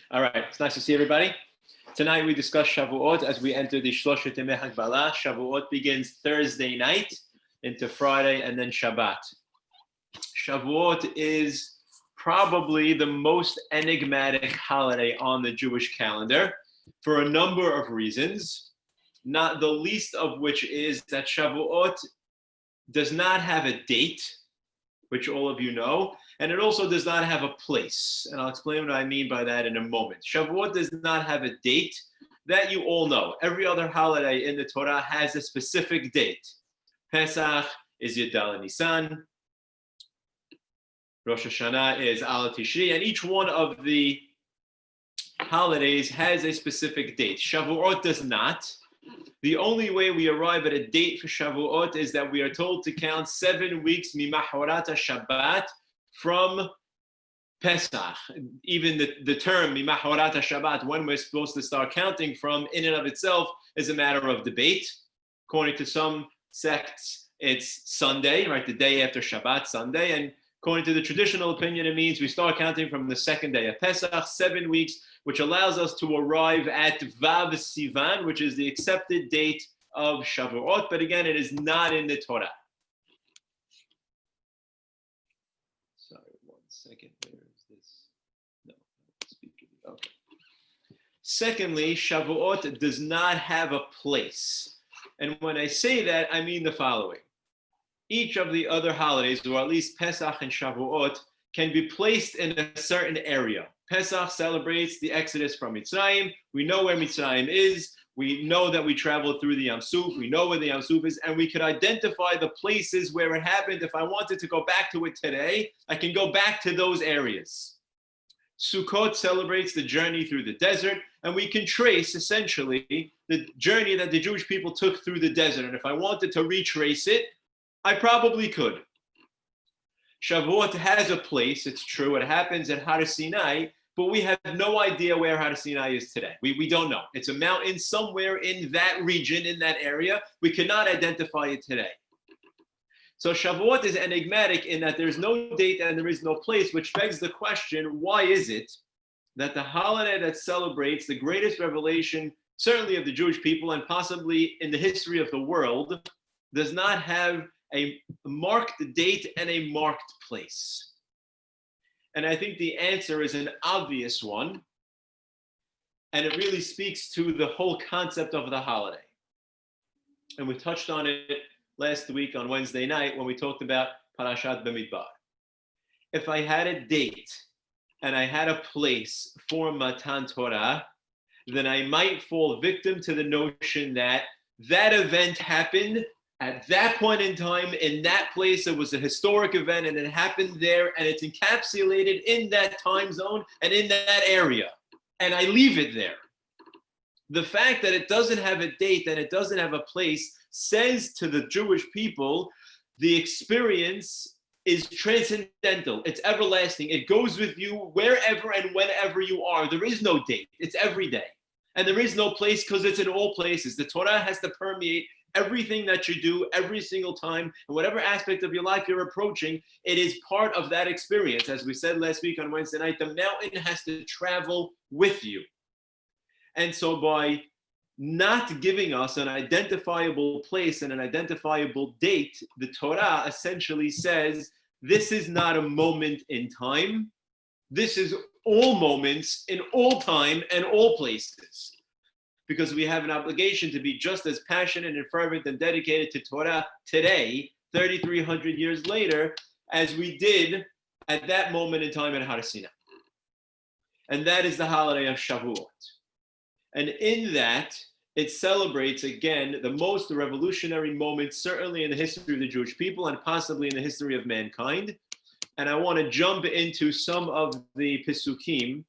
All right, it's nice to see everybody. Tonight we discuss Shabuot as we enter the Shloshet Yemei Hagbala. Shabuot begins Thursday night into Friday and then Shabbat. Shabuot is probably the most enigmatic holiday on the Jewish calendar for a number of reasons, not the least of which is that Shabuot does not have a date, which all of you know, and it also does not have a place. And I'll explain what I mean by that in a moment. Shavuot does not have a date. That you all know. Every other holiday in the Torah has a specific date. Pesach is Yud Daled Nisan. Rosh Hashanah is Al Tishri. And each one of the holidays has a specific date. Shavuot does not. The only way we arrive at a date for Shavuot is that we are told to count 7 weeks Mimachorata Shabbat from Pesach. Even the term Mimachorata Shabbat, when we're supposed to start counting from, in and of itself, is a matter of debate. According to some sects, it's Sunday, right? The day after Shabbat, Sunday. And according to the traditional opinion, it means we start counting from the second day of Pesach, 7 weeks, which allows us to arrive at Vav Sivan, which is the accepted date of Shavuot. But again, it is not in the Torah. Sorry, 1 second. Where is this? No, speaking. Okay. Secondly, Shavuot does not have a place. And when I say that, I mean the following. Each of the other holidays, or at least Pesach and Shavuot, can be placed in a certain area. Pesach celebrates the exodus from Mitzrayim. We know where Mitzrayim is. We know that we traveled through the Yam Suf. We know where the Yam Suf is, and we could identify the places where it happened. If I wanted to go back to it today, I can go back to those areas. Sukkot celebrates the journey through the desert, and we can trace essentially the journey that the Jewish people took through the desert. And if I wanted to retrace it, I probably could. Shavuot has a place, it's true, it happens at Har Sinai, but we have no idea where Har Sinai is today. We don't know. It's a mountain somewhere in that region, in that area. We cannot identify it today. So Shavuot is enigmatic in that there's no date and there is no place, which begs the question, why is it that the holiday that celebrates the greatest revelation, certainly of the Jewish people and possibly in the history of the world, does not have a marked date and a marked place? And I think the answer is an obvious one, and it really speaks to the whole concept of the holiday. And we touched on it last week on Wednesday night when we talked about Parashat Bamidbar. If I had a date and I had a place for Matan Torah, then I might fall victim to the notion that that event happened at that point in time, in that place. It was a historic event and it happened there and it's encapsulated in that time zone and in that area. And I leave it there. The fact that it doesn't have a date and it doesn't have a place says to the Jewish people, the experience is transcendental. It's everlasting. It goes with you wherever and whenever you are. There is no date. It's every day. And there is no place because it's in all places. The Torah has to permeate everything that you do every single time, and whatever aspect of your life you're approaching, it is part of that experience. As we said last week on Wednesday night, the mountain has to travel with you. And so by not giving us an identifiable place and an identifiable date, the Torah essentially says, this is not a moment in time. This is all moments in all time and all places. Because we have an obligation to be just as passionate and fervent and dedicated to Torah today, 3,300 years later, as we did at that moment in time at Har Sinai. And that is the holiday of Shavuot. And in that, it celebrates, again, the most revolutionary moment, certainly in the history of the Jewish people and possibly in the history of mankind. And I want to jump into some of the Pesukim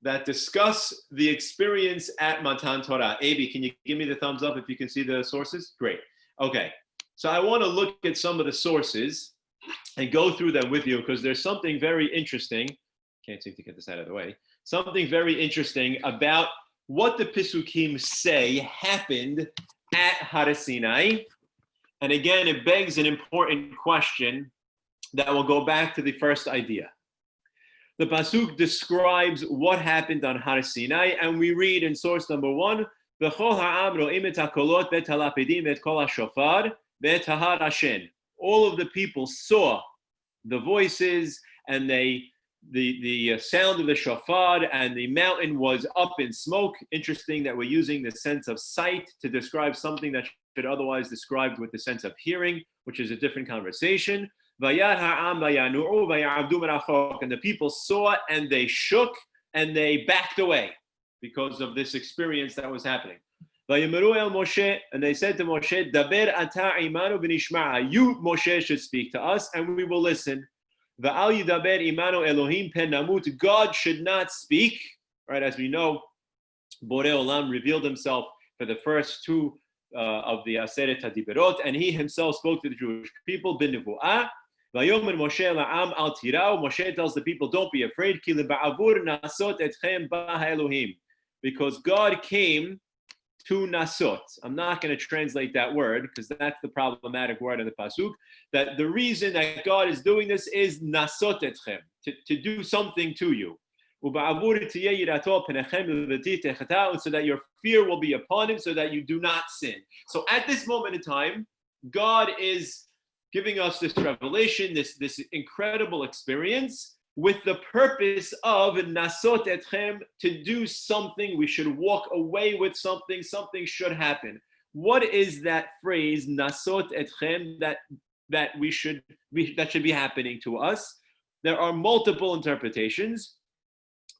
that discuss the experience at Matan Torah. Abi, can you give me the thumbs up if you can see the sources? Great. Okay. So I want to look at some of the sources and go through them with you because there's something very interesting. Can't seem to get this out of the way. Something very interesting about what the Pesukim say happened at Har Sinai. And again, it begs an important question that will go back to the first idea. The pasuk describes what happened on Har Sinai, and we read in source number 1, "V'chol ha'am ro'im et hakolot v'et halapedim v'et kol hashofar v'et hahar Hashem." All of the people saw the voices and the sound of the shofar, and the mountain was up in smoke. Interesting that we're using the sense of sight to describe something that should otherwise described with the sense of hearing, which is a different conversation. And the people saw and they shook and they backed away because of this experience that was happening. And they said to Moshe, "Daber ata imanu v'nishma'a." You, Moshe, should speak to us and we will listen. God should not speak, right? As we know, Borei Olam revealed himself for the first 2 of the Aseret HaDiberot, and he himself spoke to the Jewish people, b'nevu'ah. Vayomer Moshe la'am al tirau. Moshe tells the people, don't be afraid, ki leba'avur nasot etchem ba Elohim, because God came to nasot. I'm not going to translate that word because that's the problematic word in the pasuk. That the reason that God is doing this is nasot etchem, to do something to you. So that your fear will be upon him, so that you do not sin. So at this moment in time, God is giving us this revelation, this incredible experience, with the purpose of nasot etchem, to do something. We should walk away with something. Something should happen. What is that phrase nasot etchem that should be happening to us? There are multiple interpretations.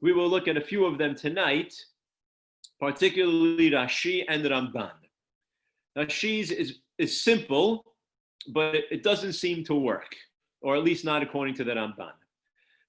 We will look at a few of them tonight, particularly Rashi and Ramban. Rashi's is simple, but it doesn't seem to work, or at least not according to the Ramban.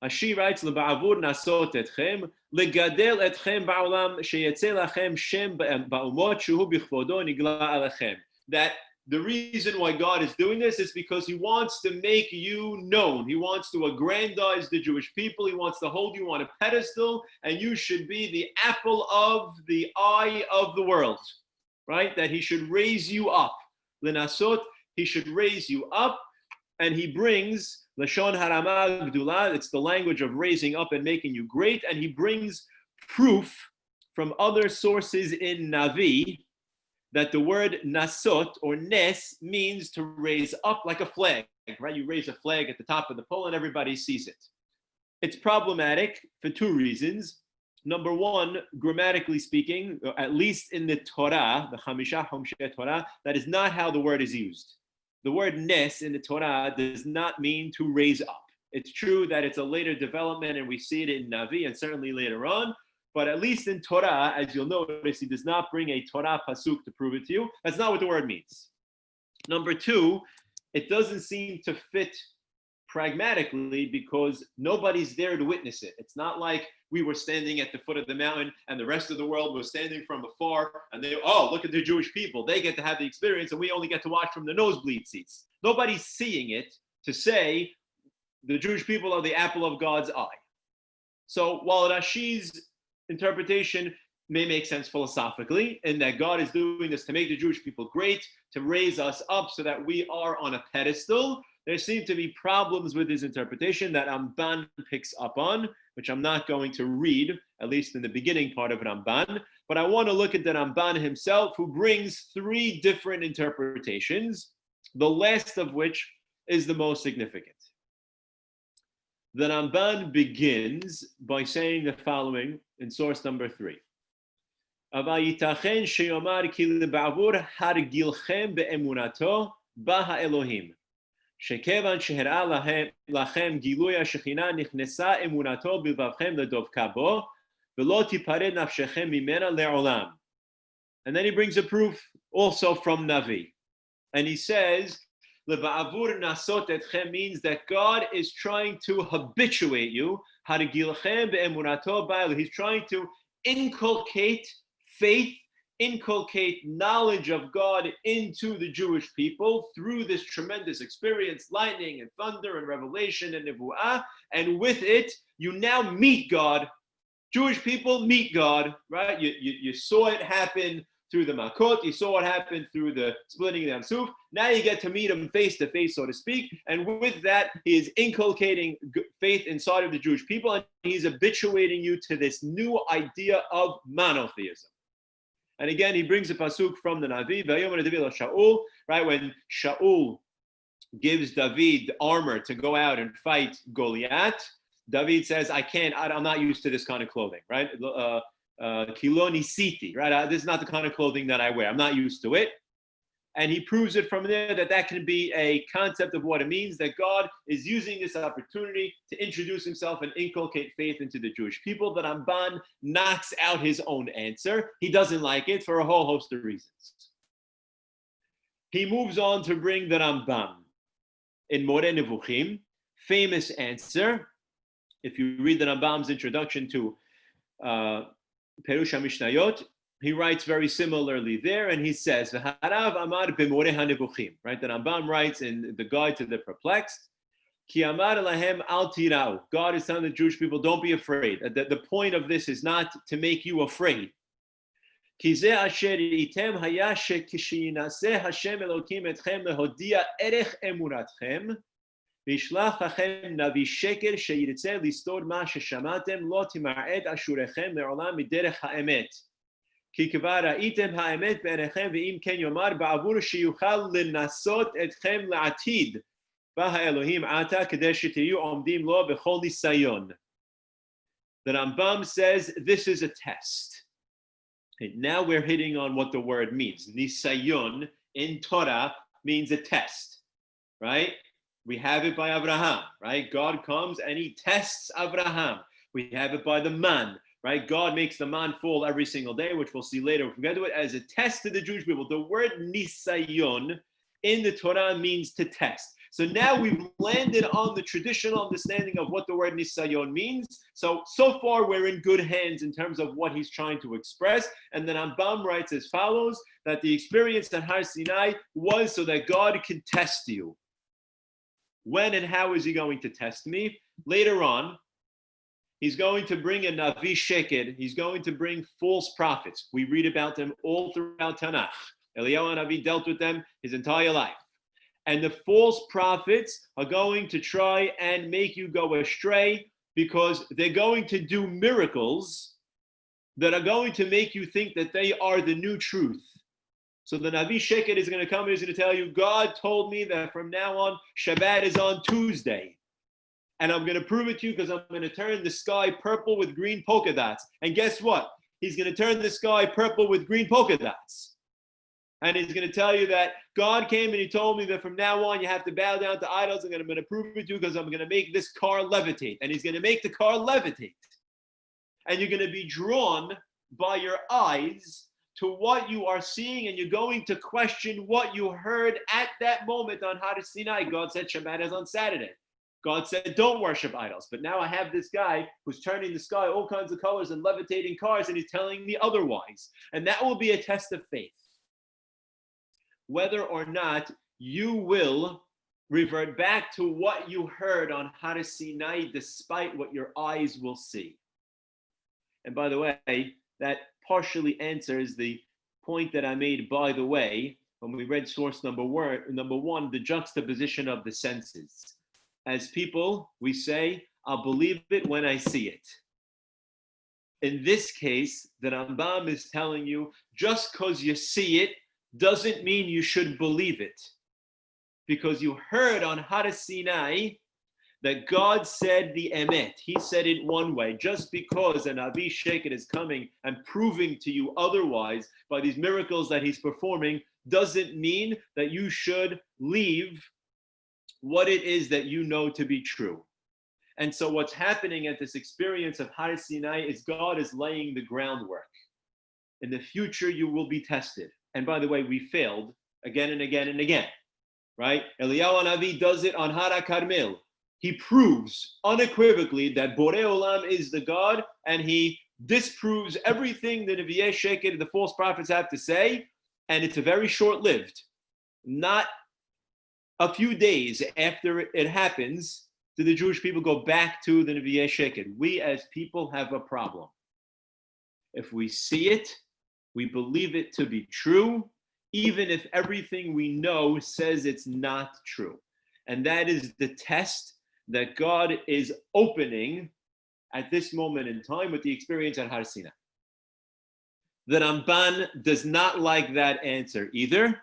Rashi writes, "Leba'avur nasot etchem, legadel etchem ba'olam, sheyetze lachem shem ba'umot shuhu bichvodo nigla alechem." That the reason why God is doing this is because he wants to make you known. He wants to aggrandize the Jewish people. He wants to hold you on a pedestal, and you should be the apple of the eye of the world, right? That he should raise you up. Lenasot, he should raise you up, and he brings Lashon Harama Gdula, it's the language of raising up and making you great, and he brings proof from other sources in Navi that the word nasot or nes means to raise up like a flag, right? You raise a flag at the top of the pole and everybody sees it. It's problematic for 2 reasons. Number 1, grammatically speaking, at least in the Torah, the Chamisha Homsheh Torah, that is not how the word is used. The word nes in the Torah does not mean to raise up. It's true that it's a later development and we see it in Navi and certainly later on, but at least in Torah, as you'll notice, he does not bring a Torah pasuk to prove it to you. That's not what the word means. Number 2, it doesn't seem to fit pragmatically because nobody's there to witness it. It's not like we were standing at the foot of the mountain and the rest of the world was standing from afar and they, oh, look at the Jewish people. They get to have the experience and we only get to watch from the nosebleed seats. Nobody's seeing it to say the Jewish people are the apple of God's eye. So while Rashi's interpretation may make sense philosophically in that God is doing this to make the Jewish people great, to raise us up so that we are on a pedestal, there seem to be problems with his interpretation that Ramban picks up on, which I'm not going to read, at least in the beginning part of Ramban, but I want to look at the Ramban himself, who brings 3 different interpretations, the last of which is the most significant. The Ramban begins by saying the following in source number 3. Avayitachen sheyomar ki leba'avur hargilchem be'emunato ba ha'elohim. שכיוון שהראה לכם גילוי השכינה נכנסה אמונתו בלבבכם לדבקה בו ולא תיפרד נפשכם ממנה לעולם. And then he brings a proof also from Navi. And he says, לבעבור nasot etchem means that God is trying to habituate you. הרגילכם באמונתו בה. He's trying to inculcate faith, inculcate knowledge of God into the Jewish people through this tremendous experience, lightning and thunder and revelation and nevuah, and with it, you now meet God. Jewish people meet God, right? You saw it happen through the Makot. You saw what happened through the splitting of the Amsuf. Now you get to meet him face to face, so to speak. And with that, he is inculcating faith inside of the Jewish people, and he's habituating you to this new idea of monotheism. And again, he brings a pasuk from the Navi, Shaul, right? When Shaul gives David armor to go out and fight Goliath, David says, I'm not used to this kind of clothing, right? Kiloni siti, right? This is not the kind of clothing that I wear. I'm not used to it. And he proves it from there that can be a concept of what it means, that God is using this opportunity to introduce himself and inculcate faith into the Jewish people. That Ramban knocks out his own answer. He doesn't like it for a whole host of reasons. He moves on to bring the Rambam in More Nevuchim, famous answer. If you read the Rambam's introduction to Perush HaMishnayot, he writes very similarly there, and he says, "V'harav amar b'moreh hanevuchim." Right, the Rambam writes in the Guide to the Perplexed, "Ki amar lahem al tirau." God is telling the Jewish people, don't be afraid. The point of this is not to make you afraid. Ki zeh asher item haya shekishiyinaseh Hashem Elokim etchem lehodia erech emunatchem v'ishlach lachem navi sheker sheyitzeh listod ma sheshamatem lo timar'ed ashurechem le'olam miderech ha'emet. כי כבר ראיתם האמת בעיניכם, ואם כן יאמר בעבור שיוכל לנסות אתכם לעתיד, בא האלוהים עתה כדי שתהיו עומדים לו בכל ניסיון. The Rambam says this is a test. Okay, now we're hitting on what the word means. Nisayon in Torah means a test, right? We have it by Abraham, right? God comes and he tests Abraham. We have it by the man. Right? God makes the man fall every single day, which we'll see later. We're going to do it as a test to the Jewish people. The word nisayon in the Torah means to test. So now we've landed on the traditional understanding of what the word nisayon means. So far we're in good hands in terms of what he's trying to express. And then Rambam writes as follows, that the experience at Har Sinai was so that God can test you. When and how is he going to test me? Later on, he's going to bring a Navi Sheked. He's going to bring false prophets. We read about them all throughout Tanakh. Eliyahu Navi dealt with them his entire life. And the false prophets are going to try and make you go astray because they're going to do miracles that are going to make you think that they are the new truth. So the Navi Sheked is going to come and he's going to tell you, God told me that from now on, Shabbat is on Tuesday. And I'm going to prove it to you because I'm going to turn the sky purple with green polka dots. And guess what? He's going to turn the sky purple with green polka dots. And he's going to tell you that God came and he told me that from now on you have to bow down to idols. And I'm going to prove it to you because I'm going to make this car levitate. And he's going to make the car levitate. And you're going to be drawn by your eyes to what you are seeing. And you're going to question what you heard at that moment on Har Sinai. God said Shabbat is on Saturday. God said, don't worship idols. But now I have this guy who's turning the sky all kinds of colors and levitating cars, and he's telling me otherwise. And that will be a test of faith. Whether or not you will revert back to what you heard on Har Sinai, despite what your eyes will see. And by the way, that partially answers the point that I made, by the way, when we read source number one, the juxtaposition of the senses. As people, we say, I'll believe it when I see it. In this case, the Rambam is telling you, just because you see it doesn't mean you should believe it. Because you heard on Har Sinai that God said the emet. He said it one way. Just because an Navi Sheked is coming and proving to you otherwise by these miracles that he's performing doesn't mean that you should leave what it is that you know to be true. And so what's happening at this experience of Har Sinai is God is laying the groundwork. In the future, you will be tested. And by the way, we failed again and again and again, right? Eliyahu Navi does it on Har HaKarmel. He proves unequivocally that Borei Olam is the God, and he disproves everything the Nevi'eh Sheked, the false prophets, have to say, and it's a very short-lived. Not a few days after it happens, do the Jewish people go back to the Nevi'eh Sheked. We as people have a problem. If we see it, We believe it to be true, even if everything we know says it's not true. And that is the test that God is opening at this moment in time with the experience at Har Sinai. The Ramban does not like that answer either,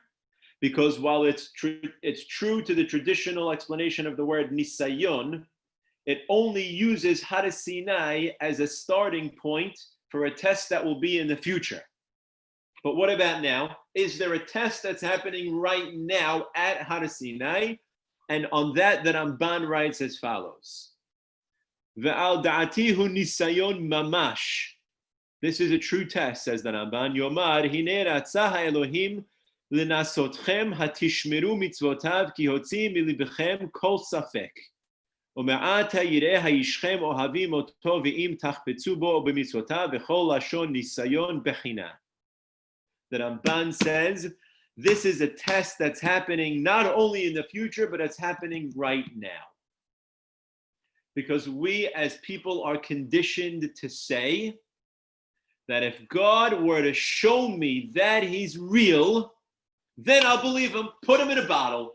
because while it's true to the traditional explanation of the word nisayon, it only uses Har Sinai as a starting point for a test that will be in the future. But what about now? Is there a test that's happening right now at Har Sinai? And on that, the Ramban writes as follows. Ve'al da'ati hu nisayon mamash. This is a true test, says the Ramban. Yomar, hine ratzah ha'elohim l'nasotchem hatishmeru mitzvotav ki hotzi milibechem kol safek. U'me'at ha'yireh ha'yishchem ohavim oto ve'im tachpetzu bo b'mitzvotav v'chol lashon nisayon bechina. The Ramban says, this is a test that's happening not only in the future, but it's happening right now. Because we as people are conditioned to say that if God were to show me that he's real, then I'll believe him. Put him in a bottle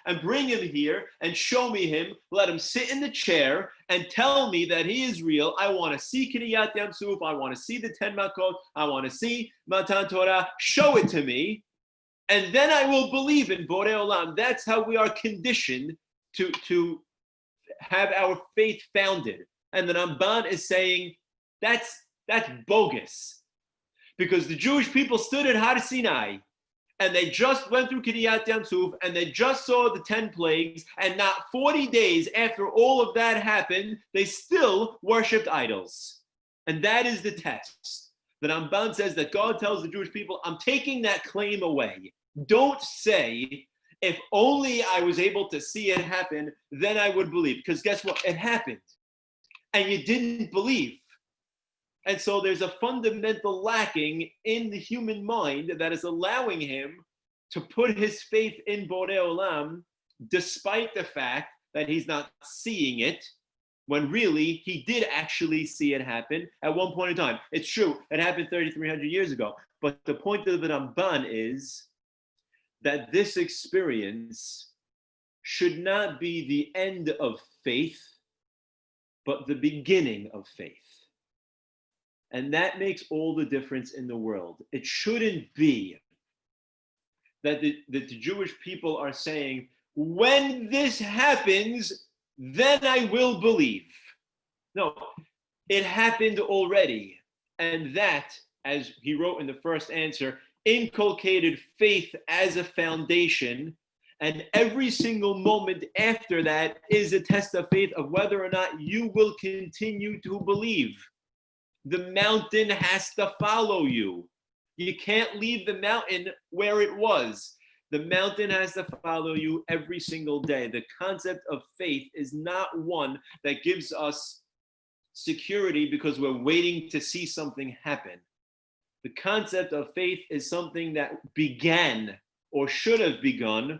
and bring him here and show me him. Let him sit in the chair and tell me that he is real. I want to see Kriyat Yam Suf. I want to see the 10 Makot. I want to see Matan Torah. Show it to me. And then I will believe in Borei Olam. That's how we are conditioned to have our faith founded. And the Ramban is saying that's bogus. Because the Jewish people stood at Har Sinai and they just went through Kriyat Yam Suf and they just saw the 10 plagues, and not 40 days after all of that happened, they still worshipped idols. And that is the test. The Ramban says that God tells the Jewish people, I'm taking that claim away. Don't say, if only I was able to see it happen, then I would believe. Because guess what? It happened. And you didn't believe. And so there's a fundamental lacking in the human mind that is allowing him to put his faith in Borei Olam, despite the fact that he's not seeing it, when really he did actually see it happen at one point in time. It's true, it happened 3,300 years ago. But the point of the Ramban is that this experience should not be the end of faith, but the beginning of faith. And that makes all the difference in the world. It shouldn't be that the Jewish people are saying, when this happens, then I will believe. No, it happened already. And that, as he wrote in the first answer, inculcated faith as a foundation. And every single moment after that is a test of faith of whether or not you will continue to believe. The mountain has to follow you. You can't leave the mountain where it was. The mountain has to follow you every single day. The concept of faith is not one that gives us security because we're waiting to see something happen. The concept of faith is something that began or should have begun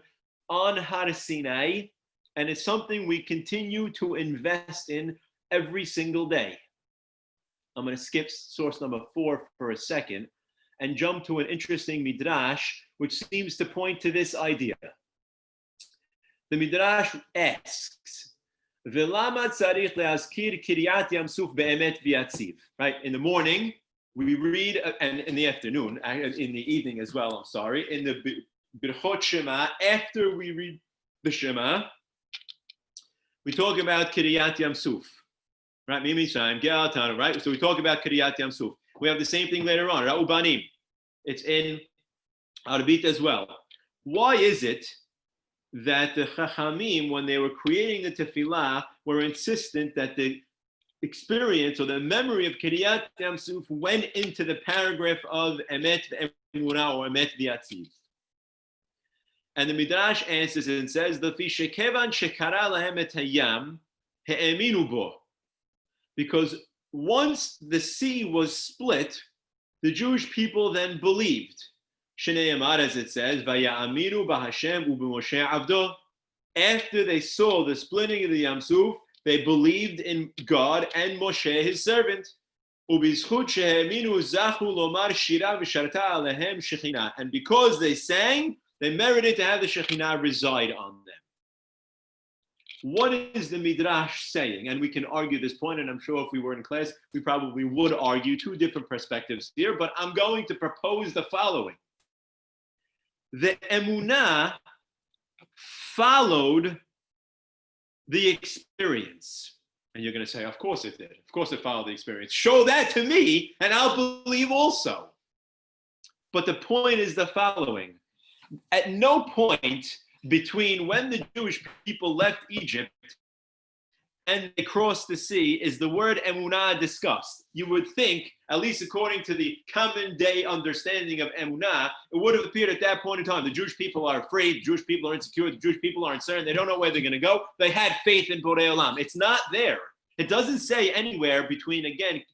on Har Sinai, and it's something we continue to invest in every single day. I'm going to skip source number 4 for a second and jump to an interesting midrash, which seems to point to this idea. The midrash asks, "V'lama tzarich le'azkir kiryat yam suf be'emet v'yatziv." Right, in the morning we read, and in the afternoon, in the evening as well. I'm sorry, in the Birchot Shema, after we read the Shema, we talk about Kiryat Yam Suf. Right, right? So we talk about Kiryat Yam Suf. We have the same thing later on, Ra'u Banim. It's in Arbit as well. Why is it that the Chachamim, when they were creating the Tefillah, were insistent that the experience or the memory of Kiryat Yam Suf went into the paragraph of Emet V'Emunah or Emet V'Yatziv? And the Midrash answers and says, "L'fi shekevan shekara lahem et hayam he'eminu bo." Because once the sea was split, the Jewish people then believed. Shnei Amar, as it says, "Vaya'aminu b'Hashem u'b'Moshe avdo." After they saw the splitting of the Yam Suf, they believed in God and Moshe, his servant. And because they sang, they merited to have the Shekhinah reside on them. What is the Midrash saying? And we can argue this point, and I'm sure if we were in class, we probably would argue two different perspectives here, but I'm going to propose the following. The Emunah followed the experience. And you're going to say, of course it did. Of course it followed the experience. Show that to me, and I'll believe also. But the point is the following. At no point between when the Jewish people left Egypt and they crossed the sea is the word emunah discussed. You would think, at least according to the common day understanding of emunah, it would have appeared at that point in time. The Jewish people are afraid, the Jewish people are insecure, the Jewish people are uncertain, they don't know where they're going to go. They had faith in Borei Olam. It's not there. It doesn't say anywhere between, again,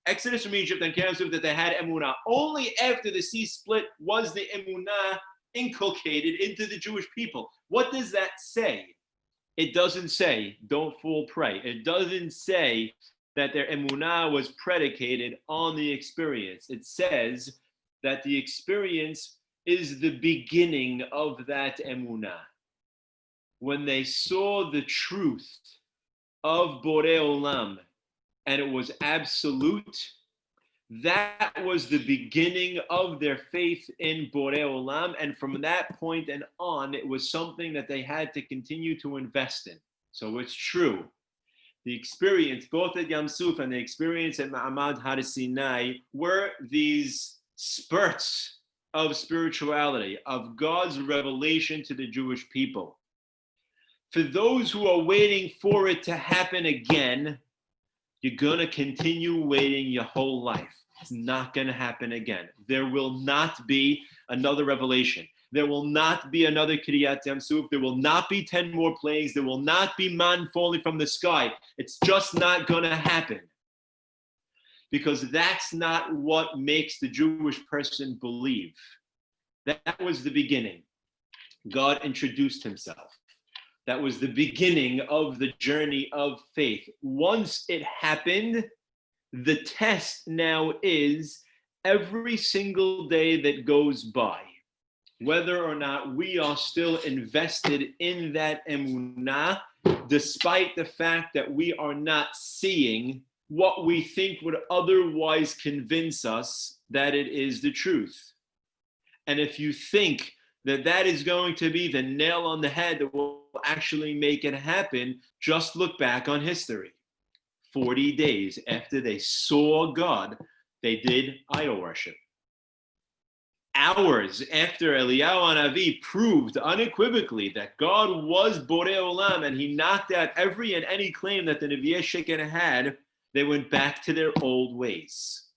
Exodus from Egypt and Kansas that they had emunah. Only after the sea split was the emunah inculcated into the Jewish people. What does that say? It doesn't say, don't fool prey. It doesn't say that their emunah was predicated on the experience. It says that the experience is the beginning of that emunah. When they saw the truth of Borei Olam, and it was absolute, that was the beginning of their faith in Borei Olam, and from that point and on, it was something that they had to continue to invest in. So it's true. The experience, both at Yam Suf and the experience at Ma'amad Har Sinai, were these spurts of spirituality, of God's revelation to the Jewish people. For those who are waiting for it to happen again, you're going to continue waiting your whole life. It's not going to happen again. There will not be another revelation. There will not be another Kriyat Yam Suf. There will not be 10 more plagues. There will not be man falling from the sky. It's just not going to happen. Because that's not what makes the Jewish person believe. That was the beginning. God introduced himself. That was the beginning of the journey of faith. Once it happened, the test now is every single day that goes by, whether or not we are still invested in that emunah, despite the fact that we are not seeing what we think would otherwise convince us that it is the truth. And if you think that that is going to be the nail on the head that will actually make it happen, just look back on history. 40 days after they saw God, they did idol worship. Hours after Eliyahu Hanavi proved unequivocally that God was Borei Olam and he knocked out every and any claim that the Nevi'eh Shekinah had, they went back to their old ways.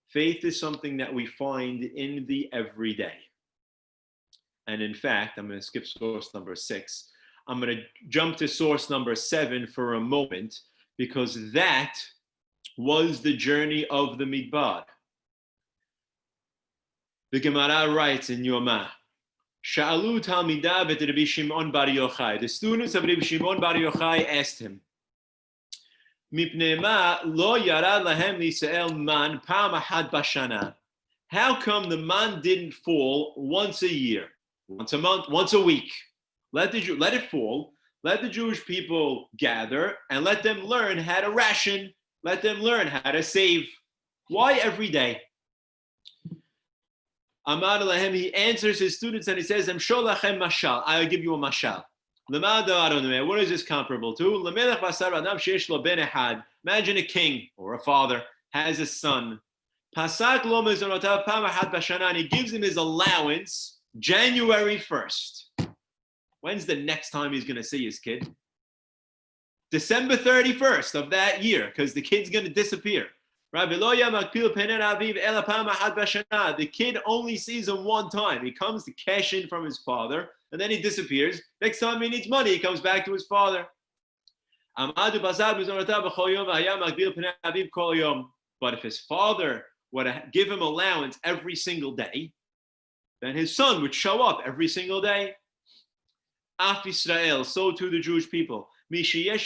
Faith is something that we find in the everyday. And in fact, I'm going to skip source number 6. I'm going to jump to source number 7 for a moment, because that was the journey of the Midbar. The Gemara writes in Yomah, Sha'alu Talmidav et Rabbi Shimon Bar Yochai. The students of Rabbi Shimon Bar Yochai asked him, Mipnei ma lo yarad lahem Yisrael man pa'am ahad bashana. How come the man didn't fall once a year, once a month, once a week? Let it fall. Let the Jewish people gather and let them learn how to ration. Let them learn how to save. Why every day? Amar lahem, he answers his students and he says, Emshol lachem mashal. I'll give you a mashal. What is this comparable to? Imagine a king or a father has a son. And he gives him his allowance January 1st. When's the next time he's going to see his kid? December 31st of that year, because the kid's going to disappear. The kid only sees him one time. He comes to cash in from his father, and then he disappears. Next time he needs money, he comes back to his father. But if his father were to give him allowance every single day, then his son would show up every single day. Af Yisrael, so too the Jewish people. Imagine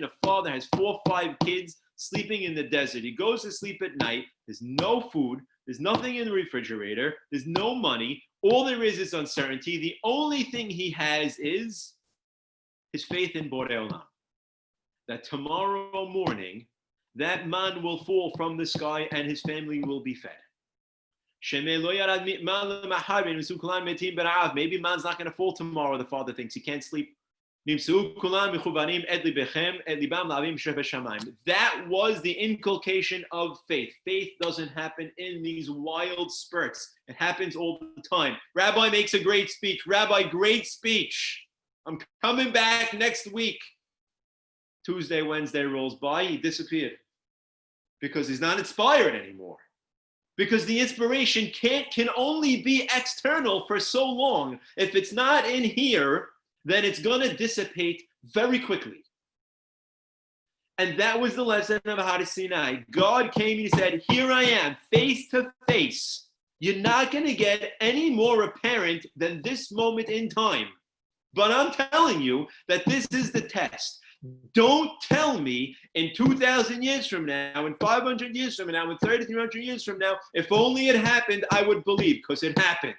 a father has 4 or 5 kids sleeping in the desert. He goes to sleep at night. There's no food. There's nothing in the refrigerator. There's no money. All there is uncertainty. The only thing he has is his faith in Borei Olam. That tomorrow morning, that man will fall from the sky and his family will be fed. Maybe man's not going to fall tomorrow, the father thinks. He can't sleep. That was the inculcation of faith. Faith doesn't happen in these wild spurts. It happens all the time. Rabbi makes a great speech. Rabbi, great speech. I'm coming back next week. Tuesday, Wednesday rolls by. He disappeared because he's not inspired anymore. Because the inspiration can only be external for so long. If it's not in here, then it's going to dissipate very quickly. And that was the lesson of Har Sinai. God came and he said, here I am, face to face. You're not going to get any more apparent than this moment in time. But I'm telling you that this is the test. Don't tell me in 2,000 years from now, in 500 years from now, in 3,300 years from now, if only it happened, I would believe, because it happened.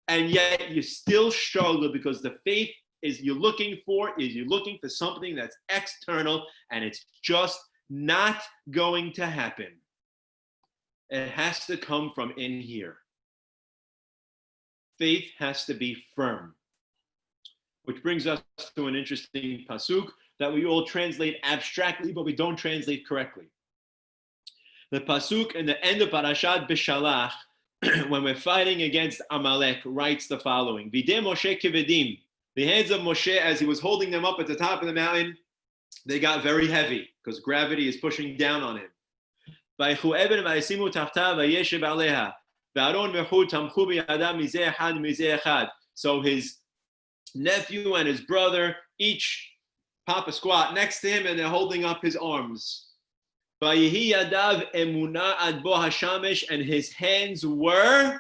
And yet you still struggle because the faith you're looking for something that's external, and it's just not going to happen. It has to come from in here. Faith has to be firm. Which brings us to an interesting pasuk that we all translate abstractly, but we don't translate correctly. The pasuk in the end of Parashat Bishalach, when we're fighting against Amalek, writes the following: Videi Moshe kivedim. The hands of Moshe, as he was holding them up at the top of the mountain, they got very heavy because gravity is pushing down on him. Vaychu eben vayisimu tachtav vayeshev aleha. V'Aaron v'Hur tamchu b'yadam mizeh echad mizeh echad. So his nephew and his brother each pop a squat next to him, and they're holding up his arms. Vayihi yadav emuna ad bo hashamesh, and his hands were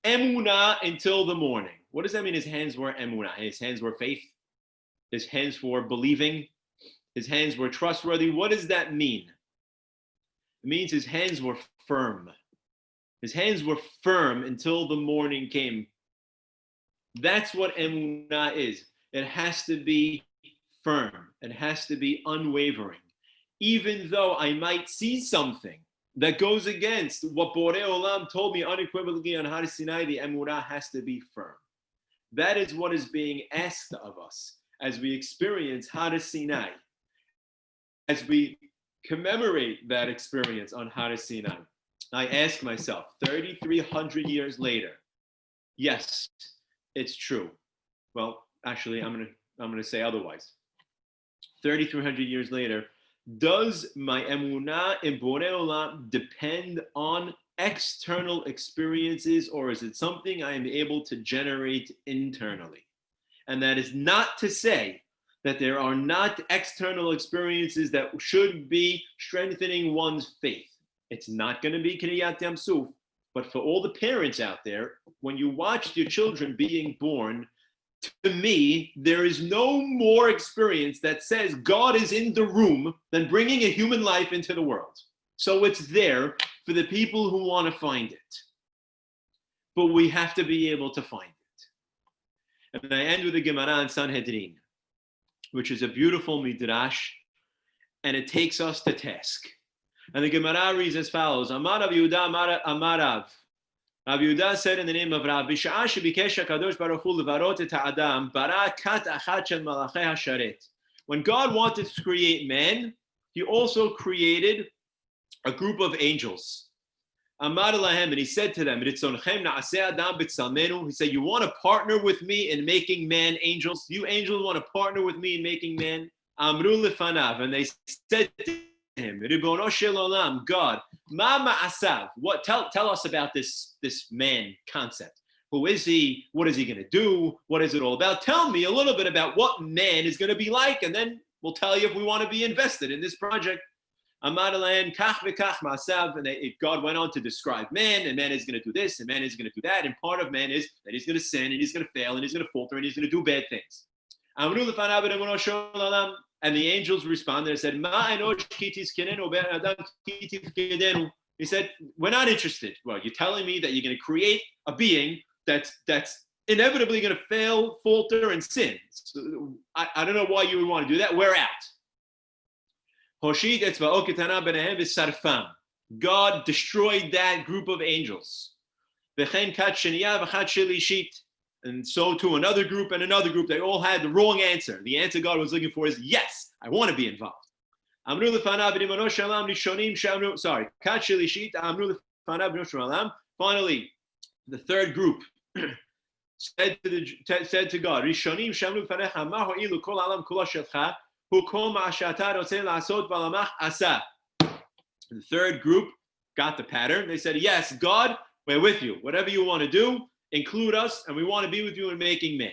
emuna until the morning. What does that mean? His hands were emuna. His hands were faith. His hands were believing. His hands were trustworthy. What does that mean? It means his hands were firm. His hands were firm until the morning came. That's what emunah is. It has to be firm. It has to be unwavering. Even though I might see something that goes against what Borei Olam told me unequivocally on Har Sinai, the emunah has to be firm. That is what is being asked of us as we experience Har Sinai, as we commemorate that experience on Har Sinai. I ask myself, 3,300 years later, yes, it's true. Well, actually, I'm gonna say otherwise. 3,300 years later, does my emunah in Borei Olam depend on external experiences, or is it something I am able to generate internally? And that is not to say that there are not external experiences that should be strengthening one's faith. It's not going to be Kriyat Yam Suf, but for all the parents out there, when you watch your children being born, to me, there is no more experience that says God is in the room than bringing a human life into the world. So it's there for the people who want to find it. But we have to be able to find it. And I end with the Gemara in Sanhedrin, which is a beautiful midrash, and it takes us to task. And the Gemara reads as follows: Amar Rav Yehuda Amar Rav. Rav Yehuda said in the name of Rabbi, B'sha'ah shebikesh HaKadosh Baruch Hu levarot et ha'adam, bara kat achat shel malachei hasharet. When God wanted to create man, he also created a group of angels. Amar lahem, and he said to them, Ritzonchem na'aseh adam b'tzalmenu. He said, you want to partner with me in making man angels? You angels want to partner with me in making man? Amru lefanav, and they said to him, Ribono shel olam, God, ma ma'asav. What? Tell us about this man concept. Who is he? What is he going to do? What is it all about? Tell me a little bit about what man is going to be like, and then we'll tell you if we want to be invested in this project. Amar lahem kach v'kach ma'asav, and God went on to describe man, and man is going to do this, and man is going to do that, and part of man is that he's going to sin, and he's going to fail, and he's going to falter, and he's going to do bad things. Amru lefanav ribono shel olam, and the angels responded and said, Ma enosh kitis kinenu ben adam kitis kedenu. He said, we're not interested. Well, you're telling me that you're going to create a being that's inevitably going to fail, falter, and sin. So, I don't know why you would want to do that. We're out. God destroyed that group of angels. And so to another group and another group, they all had the wrong answer. The answer God was looking for is, yes, I want to be involved. Finally, the third group said to God, the third group got the pattern. They said, yes, God, we're with you. Whatever you want to do, include us, and we want to be with you in making man.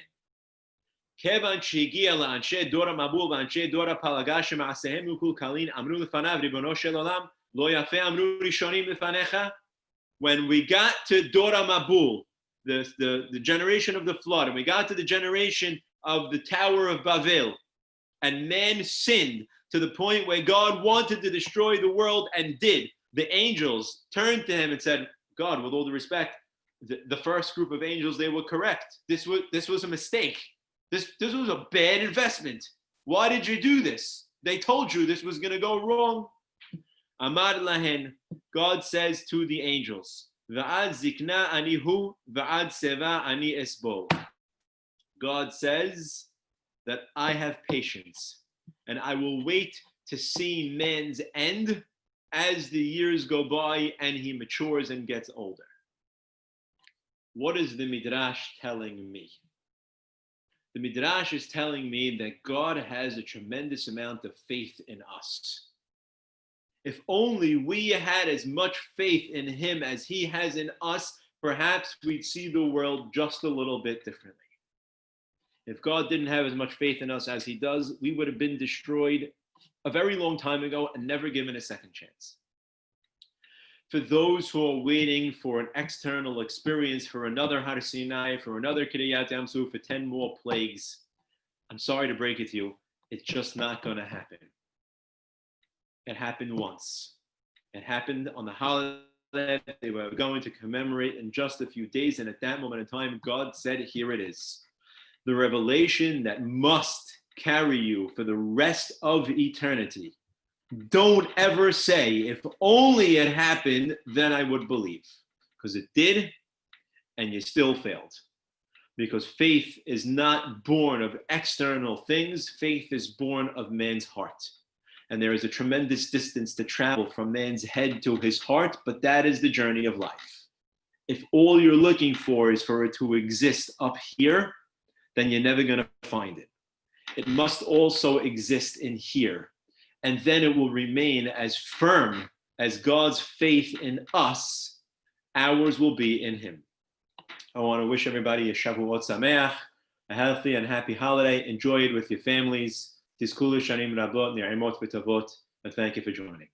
When we got to Dora Mabul, the generation of the flood, and we got to the generation of the Tower of Babel, and man sinned to the point where God wanted to destroy the world and did, the angels turned to him and said, God, with all due respect, the first group of angels, they were correct. This was a mistake. This was a bad investment. Why did you do this? They told you this was going to go wrong. Amar lahen, God says to the angels, Va'ad zikna ani hu, va'ad seva ani esbol. God says that I have patience, and I will wait to see man's end as the years go by and he matures and gets older. What is the Midrash telling me? The Midrash is telling me that God has a tremendous amount of faith in us. If only we had as much faith in him as he has in us, perhaps we'd see the world just a little bit differently. If God didn't have as much faith in us as he does, we would have been destroyed a very long time ago and never given a second chance. For those who are waiting for an external experience, for another Har Sinai, for another Kiriyat Yamsuf, for 10 more plagues, I'm sorry to break it to you, it's just not going to happen. It happened once. It happened on the holiday they were going to commemorate in just a few days, and at that moment in time, God said, here it is. The revelation that must carry you for the rest of eternity. Don't ever say, if only it happened, then I would believe. Because it did, and you still failed. Because faith is not born of external things. Faith is born of man's heart. And there is a tremendous distance to travel from man's head to his heart, but that is the journey of life. If all you're looking for is for it to exist up here, then you're never going to find it. It must also exist in here. And then it will remain as firm as God's faith in us, ours will be in him. I want to wish everybody a Shabuot Sameach, a healthy and happy holiday. Enjoy it with your families. Tizkulu Shanim Rabot, Ni'imot V'Tavot, and thank you for joining.